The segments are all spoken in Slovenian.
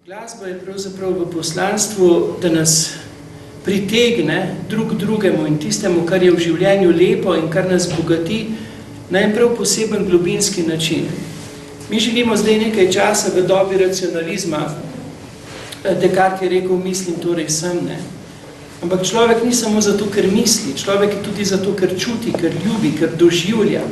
Glasba je pravzaprav v poslanstvu, da nas pritegne drug drugemu in tistemu, kar je v življenju lepo in kar nas bogati, na en prav poseben globinski način. Mi živimo zdaj nekaj časa v dobi racionalizma. Descartes je rekel, mislim, torej sem, ne. Ampak človek ni samo zato, ker misli, človek je tudi zato, ker čuti, ker ljubi, ker doživlja.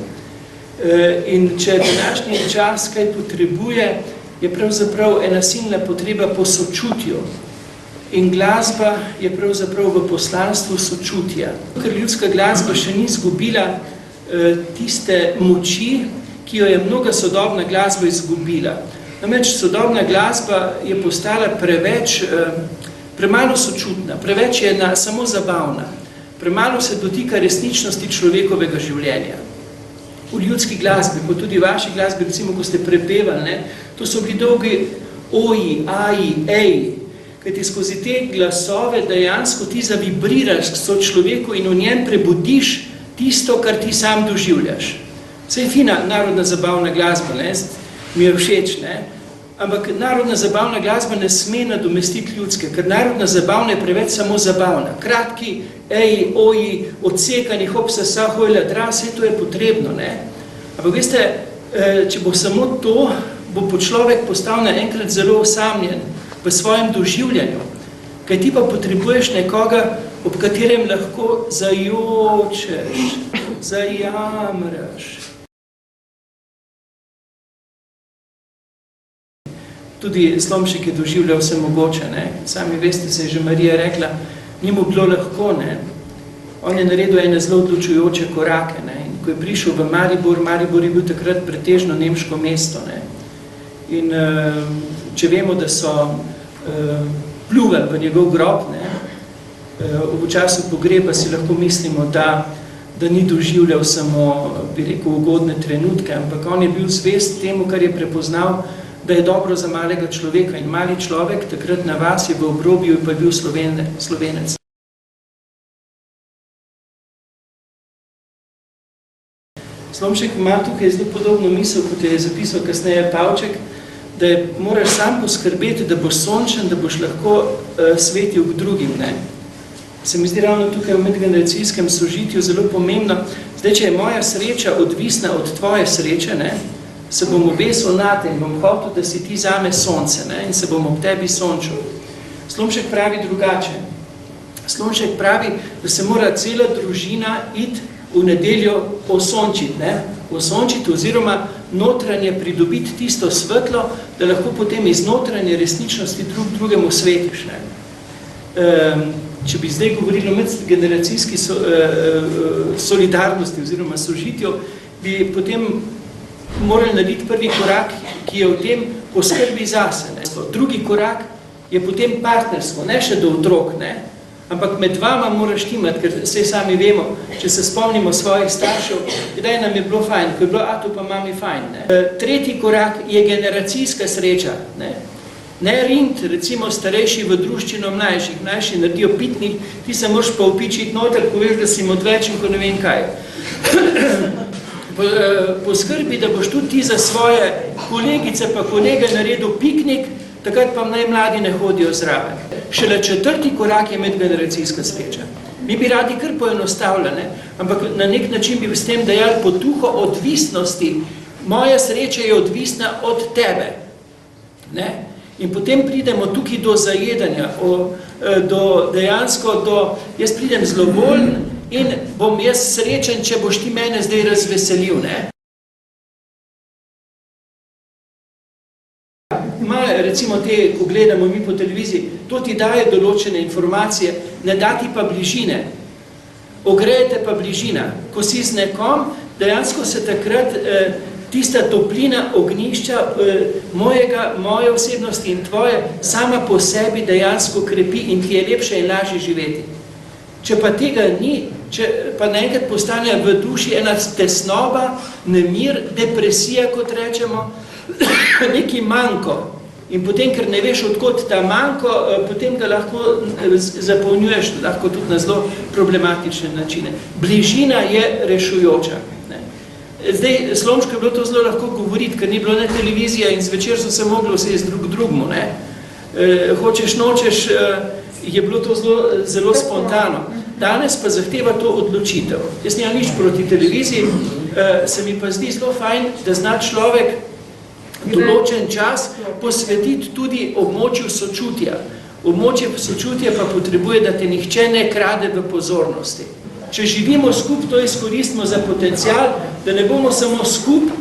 In če današnji čas kaj potrebuje, je pravzaprav ena silna potreba po sočutju. In glasba je pravzaprav v poslanstvu sočutja. Ker ljudska glasba še ni izgubila tiste moči, ki jo je mnoga sodobna glasba izgubila. Namreč sodobna glasba je postala premalo sočutna, preveč je samo zabavna. Premalo se dotika resničnosti človekovega življenja. V ljudski glasbi, kot tudi v vaši glasbi, recimo, ko ste prepevali, ne, to so bili dolgi oji, aji, eji, kajti skozi te glasove dejansko ti zavibriraš k človeku in v njem prebudiš tisto, kar ti sam doživljaš. Saj je fina narodna zabavna glasba, ne, mi je všeč, ne, ampak narodna zabavna glasba ne sme nadomestiti ljudske, ker narodna zabavna je preveč samo zabavna. Kratki, eji, oji, odsekani, hop, sasa, hojla, dra, vse to je potrebno, ne. Ampak veste, če bo samo to, bo človek postal naenkrat zelo osamljen v svojem doživljanju, kaj ti pa potrebuješ nekoga, ob katerem lahko zajočeš, zajamraš. Tudi Slomšek je doživljal vse mogoče, ne. Sami veste, se je že Marija rekla, ni mu bilo lahko, ne. On je naredil ene zelo odločujoče korake, ne. In ko je prišel v Maribor, Maribor je bil takrat pretežno nemško mesto, ne. In če vemo, da so pljuvali v njegov grob, ne, v času pogreba si lahko mislimo, da ni doživljal samo, bi rekel, ugodne trenutke, ampak on je bil zvest temu, kar je prepoznal, da je dobro za malega človeka. In mali človek takrat na vas je v obrobju in pa je bil Slovenec. Slomšek ima tukaj zelo podobno misel, kot je zapisal kasneje Pavček, da moraš sam poskrbeti, da boš sončen, da boš lahko svetil k drugim, ne. Se mi zdi ravno tukaj v medgeneracijskem sožitju zelo pomembno. Zdaj, če je moja sreča odvisna od tvoje sreče, ne, se bom obesil nate in bom hotel, da si ti zame sonce, ne, in se bom ob tebi sončil. Slomšek pravi drugače. Slomšek pravi, da se mora cela družina iti v nedeljo osončiti, ne, osončiti oziroma notranje pridobiti tisto svetlo, da lahko potem iz notranje resničnosti drugemu svetiš, ne. Če bi zdaj govorili o medgeneracijski solidarnosti oziroma sožitju, bi potem morali narediti prvi korak, ki je v tem poskrbi zase. Ne. Drugi korak je potem partnerstvo, ne še do otrok, ne. Ampak med vama moraš timati, ker vse sami vemo, če se spomnimo svojih staršev, kdaj nam je bilo fajn, ko je bilo atu pa mami fajn. Ne. Tretji korak je generacijska sreča. Ne rind, recimo starejši v druščino mlajših. Mlajši naredijo pitnik, ti se moraš pa upičiti noter, ko veš, da si odvečen, ko ne vem kaj. Poskrbi, da boš tudi ti za svoje kolegice pa kolege naredil piknik, takrat pa najmladi ne hodijo zraven. Šele četrti korak je medgeneracijska sreča. Mi bi radi kar poenostavljene, ampak na nek način bi s tem dajali potuho odvisnosti. Moja sreča je odvisna od tebe. Ne? In potem pridemo tukaj do zajedanja, jaz pridem zlovoljen in bom jaz srečen, če boš ti mene zdaj razveselil, ne. Recimo te, ko gledamo mi po televiziji, to ti daje določene informacije, ne da ti pa bližine. Ogrejete pa bližina. Ko si z nekom, dejansko se takrat tista toplina ognjišča moje osebnosti in tvoje sama po sebi dejansko krepi in ti je lepše in lažje živeti. Če pa tega ni, če pa naenkrat postane v duši ena tesnoba, nemir, depresija, kot rečemo, neki manko. In potem, ker ne veš, odkot ta manko, potem ga lahko zapolnjuješ, lahko tudi na zelo problematične načine. Bližina je rešujoča. Zdaj, Slomšku je bilo to zelo lahko govoriti, ker ni bilo ne televizija in zvečer so se mogli vsesti drugmu, ne. hočeš, nočeš, je bilo to zelo spontano. Danes pa zahteva to odločitev. Jaz nimam nič proti televiziji, se mi pa zdi zelo fajn, da zna človek določen čas posvetiti tudi območju sočutja. Območje sočutja pa potrebuje, da te nihče ne krade v pozornosti. Če živimo skupaj, to izkoristimo za potencial, da ne bomo samo skupaj,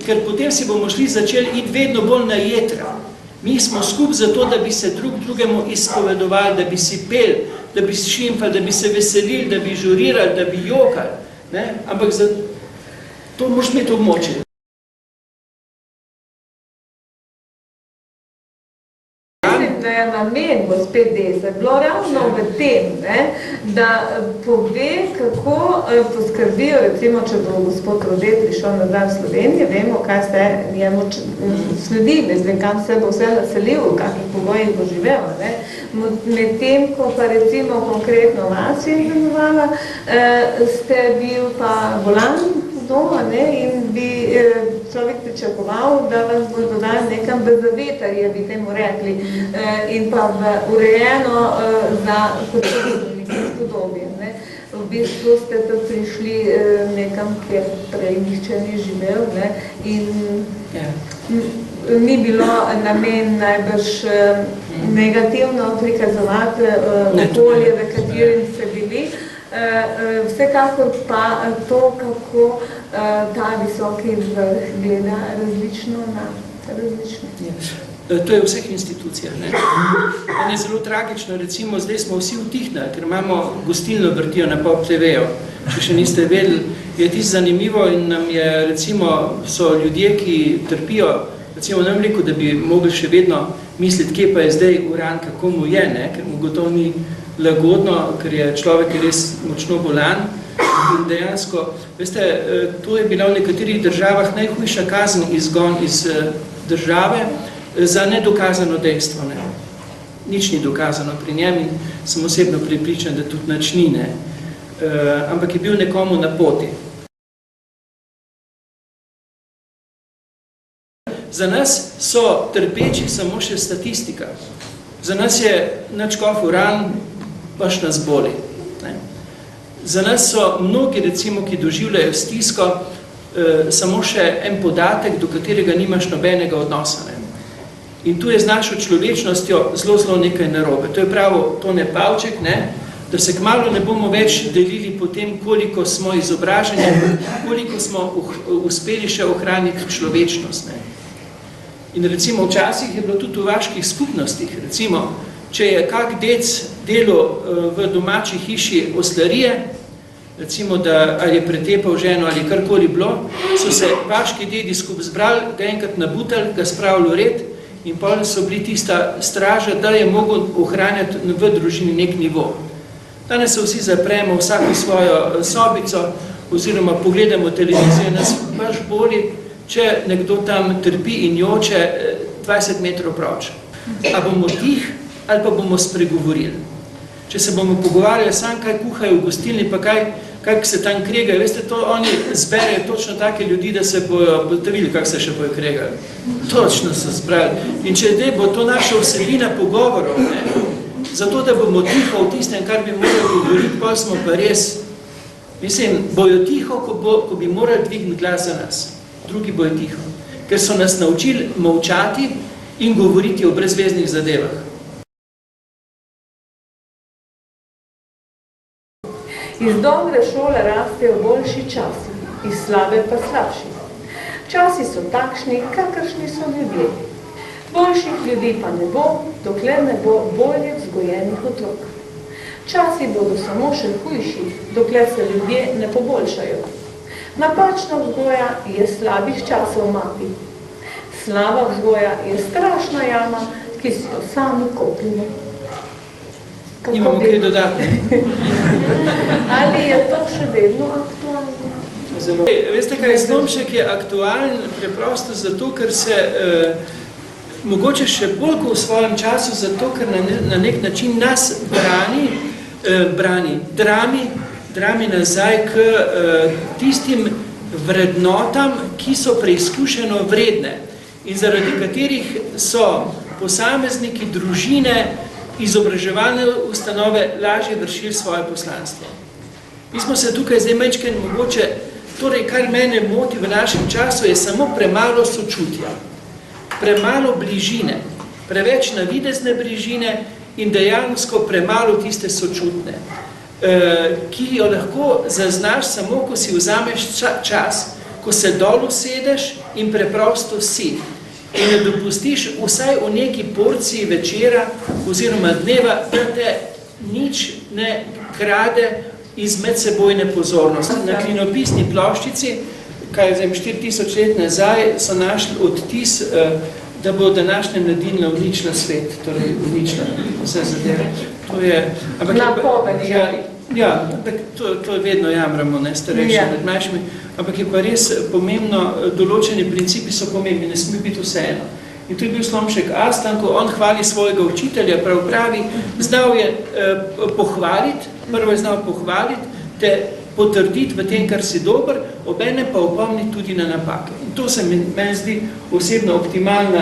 ker potem si bomo začeli iti vedno bolj na jedra. Mi smo skupaj zato, da bi se drug drugemu izpovedovali, da bi si peli, da bi si šimfali, da bi se veselili, da bi žurirali, da bi jokali. Ampak to moraš imeti območje. Da je namen gospe Deze bilo ravno v tem, da pove, kako poskrbijo, recimo, če bo gospod Rode prišel nazaj v Slovenijo, vemo, kaj ste njemu sledili, kam se bo vse naselil, v kakih pogojih bo živel. Medtem, ko pa recimo konkretno vas je imenovala, ste bil pa volan doma in bi človek pričakoval, da vas bo dodal nekam v zavetarje, bi temu rekli, in pa urejeno za spodobje. V bistvu ste to prišli nekam, kjer prej nihče ni živel in ni bilo namen najbrž negativno prikazovati okolje, v katerem ste bili. Vsekakor pa to, kako ta visoki vrh gleda različno na različno. To je v vseh institucijah. On je zelo tragično, recimo, zdaj smo vsi utihnali, ker imamo gostilno vrtijo na Pop TV-ju. Če še niste vedeli, je tisto zanimivo in nam je, recimo, so ljudje, ki trpijo, recimo, nam rekel, da bi mogli še vedno misliti, kje pa je zdaj uran, kako mu je, ker mu gotovo ni lagodno, ker je človek res močno bolan in dejansko, veste, to je bila v nekaterih državah najhujša kazen izgon iz države za nedokazano dejstvo. Nič ni dokazano pri njem in sem osebno prepričan, da tudi nič ni, ampak je bil nekomu na poti. Za nas so trpeči samo še statistika. Za nas je načkov uran, pač nas boli. Za nas so mnogi, recimo, ki doživljajo stisko, samo še en podatek, do katerega nimaš nobenega odnosa. In tu je z našo človečnostjo zelo nekaj narobe. To je pravo Tone Pavček, da se kmalu ne bomo več delili po tem, koliko smo izobraženi, koliko smo uspeli še ohraniti človečnost. In recimo včasih je bilo tudi v vaških skupnostih, recimo, če je kak dec delal v domači hiši oslarije, recimo, da ali je pretepal ženo ali karkoli bilo, so se vaški dedi skupaj zbrali, ga enkrat nabutali, ga spravili v red in potem so bili tista straža, da je mogel ohranjati v družini nek nivo. Danes se vsi zapremo vsako svojo sobico oziroma pogledamo televizijo, nas baš boli, če nekdo tam trpi in joče 20 metrov proč. A bomo tih ali pa bomo spregovorili. Če se bomo pogovarjali sam, kaj kuhajo v gostilni, pa kaj se tam kregajo, veste, to oni zberejo točno take ljudi, da se bojo videli, kako se še bojo kregali. Točno so zbrali. In če bo to naša vsebina pogovorov, zato da bomo tiho v tistem, kar bi morali govoriti, pa smo pa res, mislim, bojo tiho, ko bi morali dvigniti glas za nas. Drugi bojo tiho. Ker so nas naučili molčati in govoriti o brezveznih zadevah. Iz dobre šole rastejo boljši časi, iz slabe pa slabši. Časi so takšni, kakršni so ljudje. Boljših ljudi pa ne bo, dokler ne bo bolje vzgojenih otrok. Časi bodo samo še hujši, dokler se ljudje ne poboljšajo. Napačna vzgoja je slabih časov mati. Slaba vzgoja je strašna jama, ki si jo sami kopimo. Imamo kaj dodati. Ali je to še vedno aktualno? Veste kaj, Slomšek je aktualen preprosto zato, ker se mogoče še bolj kot v svojem času, zato, ker na nek način nas drami nazaj k tistim vrednotam, ki so preizkušeno vredne in zaradi katerih so posamezniki, družine, izobraževalne ustanove lažje vršili svoje poslanstvo. Mi smo se tukaj zdaj majčkeno mogoče, torej kar mene moti v našem času, je samo premalo sočutja, premalo bližine, preveč navidezne bližine in dejansko premalo tiste sočutne, ki jo lahko zaznaš samo, ko si vzameš čas, ko se dol usedeš in preprosto si. In ne dopustiš vsaj v neki porciji večera oziroma dneva, da te nič ne krade iz medsebojne pozornosti. Na klinopisni ploščici, kaj je 4000 let nazaj, so našli odtis, da bo današnja mladina uničila svet, torej uničila vse zadeve. To je... Napovedi. Ja, to vedno jamramo, ne, starejši med mlajšimi, ampak je pa res pomembno, določeni principi so pomembni, ne sme biti vseeno. In to je bil Slomšek Aslan, ko on hvali svojega učitelja, pravi, znal je pohvaliti, prvo je znal pohvaliti, te potrditi v tem, kar si dober, obenem pa opomniti tudi na napake. In to se meni zdi osebno optimalni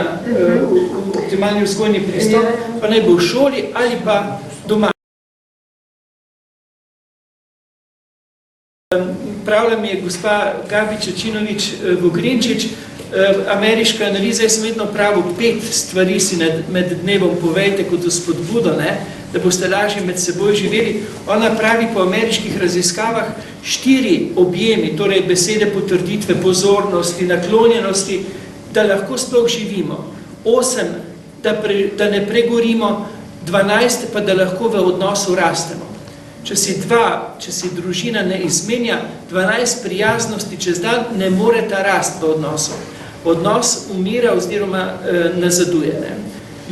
vzgojni pristop, pa naj bo v šoli ali pa doma. Pravila mi je gospa Gabi Čečinovič-Vogrinčič, ameriška analiza, jaz sem vedno pravil, 5 stvari si med dnevom povejte kot spodbudo, da boste lažje med seboj živeli. Ona pravi po ameriških raziskavah 4 objemi, torej besede potrditve, pozornosti, naklonjenosti, da lahko sploh živimo. 8, da ne pregorimo, 12 pa da lahko v odnosu rastemo. Če si družina ne izmenja, 12 prijaznosti čez dan ne more ta rast v odnosu. Odnos umira oziroma nazaduje.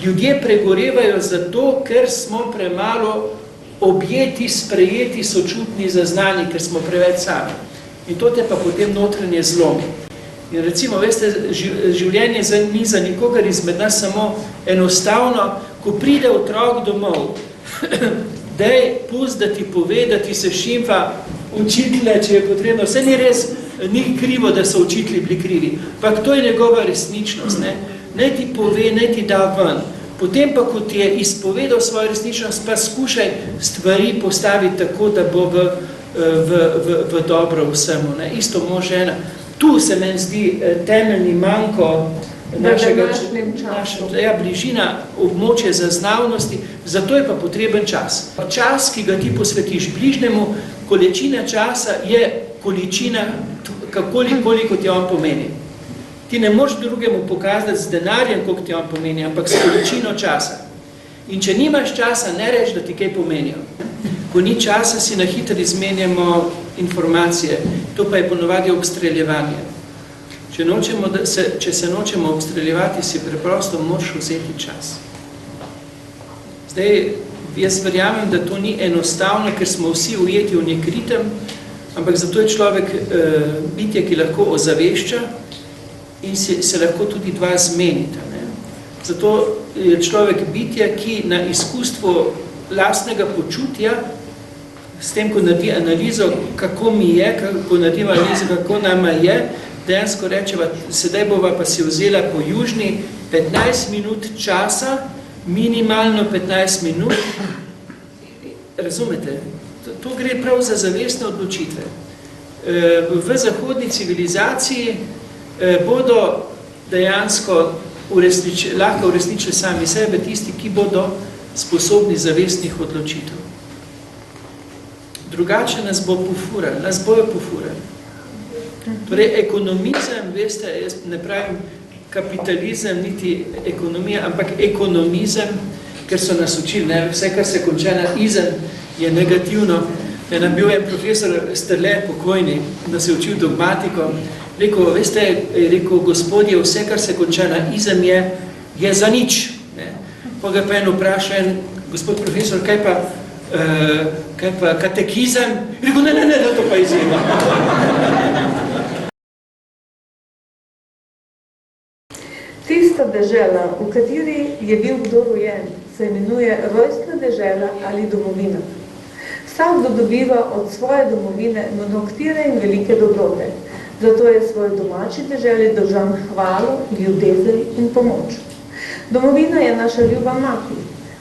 Ljudje pregorevajo zato, ker smo premalo objeti, sprejeti, sočutni, zaznani, ker smo preveč sami. In to te pa potem notranje zlomi. In recimo, veste, življenje ni za nikogar izmed nas samo enostavno, ko pride otrok domov, dej, pust, da ti pove, da ti se šimfa učitelje, če je potrebno. Vse ni res, ni krivo, da so učitelji bili krivi. Ampak to je njegova resničnost. Naj ti pove, naj ti da ven. Potem pa, ko ti je izpovedal svojo resničnost, pa skušaj stvari postaviti tako, da bo v dobro vsemu. Isto mož žena. Tu se meni zdi temeljni manko našega bližina, območje zaznavnosti, zato je pa potreben čas. Čas, ki ga ti posvetiš bližnjemu, količina časa je količina, koliko ti on pomeni. Ti ne moreš drugemu pokazati z denarjem, koliko ti on pomeni, ampak s količino časa. In če nimaš časa, ne reč, da ti kaj pomenijo. Ko ni časa, si na hitro izmenjamo informacije, to pa je ponovadi obstreljevanje. Če se nočemo obstreljevati, si preprosto moraš vzeti čas. Zdaj, jaz verjamem, da to ni enostavno, ker smo vsi ujeti v nek ritem, ampak zato je človek bitje, ki lahko ozavešča in se lahko tudi dva zmenita. Zato je človek bitje, ki na izkustvo lastnega počutja, s tem, ko naredi analizo, kako mi je, ko naredi analizo, kako nama je, dejansko rečeva, sedaj bova pa si vzela po južni 15 minut časa, minimalno 15 minut. Razumete? To gre prav za zavestne odločitve. V zahodni civilizaciji bodo dejansko lahko uresničili sami sebe tisti, ki bodo sposobni zavestnih odločitev. Drugače nas bo pofurali, nas bojo pofurali. Torej, ekonomizem, veste, jaz ne pravim kapitalizem, niti ekonomija, ampak ekonomizem, ker so nas učili, vse, kar se konča na izem, je negativno. Nam bil en profesor Strle, pokojni, da se je učil dogmatiko, rekel, veste, gospodje, vse, kar se konča na izem, je za nič. Pa ga pa en vpraša, gospod profesor, kaj pa katekizem? Rekel, ne, to pa izjema. Tista dežela, v kateri je bil kdo rojen, se imenuje rojstna dežela ali domovina. Vsak dobiva od svoje domovine mnogotere in velike dobrote, zato je svoj domači deželi dolžan hvalo, ljubezen in pomoč. Domovina je naša ljuba mati.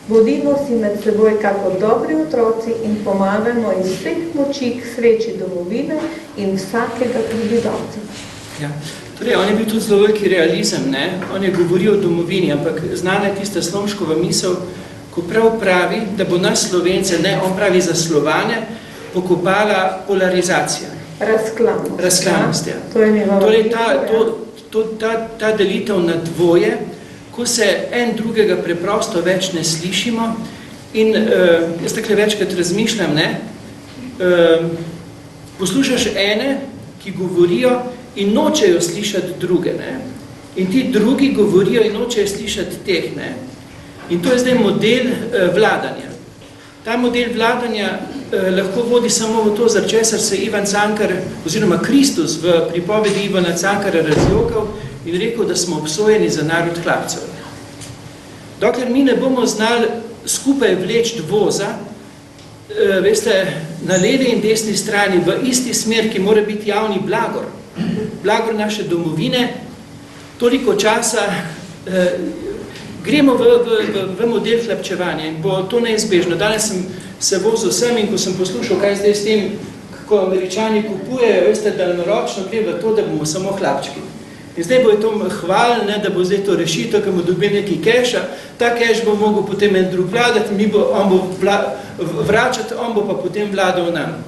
Bodimo si med seboj kako dobri otroci in pomagajmo iz vseh moči k sreči domovine in vsakega prebivalca. Ja. Torej, on je bil tudi zelo veliki realizem, ne? On je govoril o domovini, ampak znana je tista Slomškova misel, ko prav pravi, da bo nas Slovence, ne, on pravi za Slovane, pokopala polarizacija. Razklanost, ja. To je njegova torej, ta delitev na dvoje, ko se en drugega preprosto več ne slišimo in jaz takle večkrat razmišljam, ne, poslušaš ene, ki govorijo in nočejo slišati druge, ne, in ti drugi govorijo in nočejo slišati teh, ne. In to je zdaj model vladanja. Ta model vladanja lahko vodi samo v to, zaradi česar se Ivan Cankar, oziroma Kristus v pripovedi Ivana Cankara razjokal in rekel, da smo obsojeni za narod hlapcev. Dokler mi ne bomo znali skupaj vleči voza, veste, na levi in desni strani v isti smer, ki mora biti javni blagor, blagor naše domovine, toliko časa gremo v model hlapčevanja in bo to neizbežno. Danes sem se vozil sem in ko sem poslušal, kaj zdaj s tem, kako Američani kupujejo, veste, daljnoročno gre v to, da bomo samo hlapčki. In zdaj bo je to hvalil, ne, da bo zdaj to rešitev, ki mu dobi neki keša, ta keš bo mogel potem en drug vladati, on bo vračati, on bo pa potem vladal nam.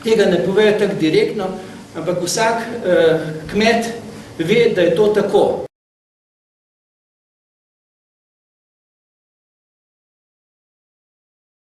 Tega ne povejo tako direktno, ampak vsak kmet ve, da je to tako.